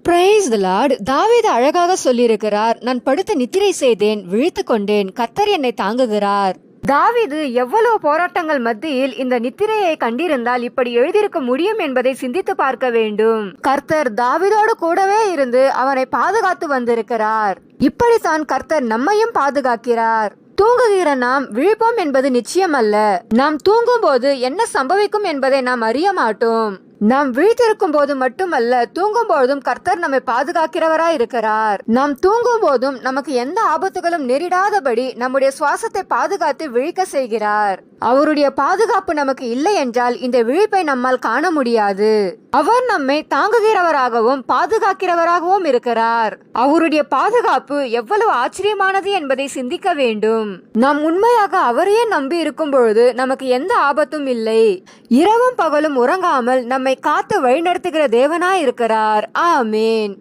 Praise the Lord. தாவீது அழகாக சொல்லியிருக்கிறார், நான் படுத்து நித்திரை செய்தேன், விழித்துக் கொண்டேன், கர்த்தர் என்னை தாங்குகிறார். தாவீது எவ்வளவு போராட்டங்கள் மத்தியில் இந்த நித்திரையை கண்டிருந்தால் இப்படி எழுதியிருக்க முடியும் என்பதை சிந்தித்து பார்க்க வேண்டும். கர்த்தர் தாவீதோடு கூடவே இருந்து அவனை பாதுகாத்து வந்திருக்கிறார். இப்படித்தான் கர்த்தர் நம்மையும் பாதுகாக்கிறார். தூங்குகிற நாம் விழிப்போம் என்பது நிச்சயம் அல்ல. நாம் தூங்கும் போது என்ன சம்பவிக்கும் என்பதை நாம் அறிய மாட்டோம். நாம் விழித்திருக்கும் போது மட்டுமல்ல, தூங்கும் போதும் கர்த்தர் நம்மை பாதுகாக்கிறவராய் இருக்கிறார். நாம் தூங்கும் போதும் நமக்கு எந்த ஆபத்துகளும் நேரிடாதபடி நம்முடைய சுவாசத்தை பாதுகாத்து விழிக்க செய்கிறார். அவருடைய பாதுகாப்பு நமக்கு இல்லை என்றால் இந்த விழிப்பை நம்மால் காண முடியாது. அவர் நம்மை தாங்குகிறவராகவும் பாதுகாக்கிறவராகவும் இருக்கிறார். அவருடைய பாதுகாப்பு எவ்வளவு ஆச்சரியமானது என்பதை சிந்திக்க வேண்டும். நாம் உண்மையாக அவரையே நம்பி இருக்கும் பொழுது நமக்கு எந்த ஆபத்தும் இல்லை. இரவும் பகலும் உறங்காமல் நம்மை காத்து வழிநடத்துகிற தேவனாய் இருக்கிறார். ஆமேன்.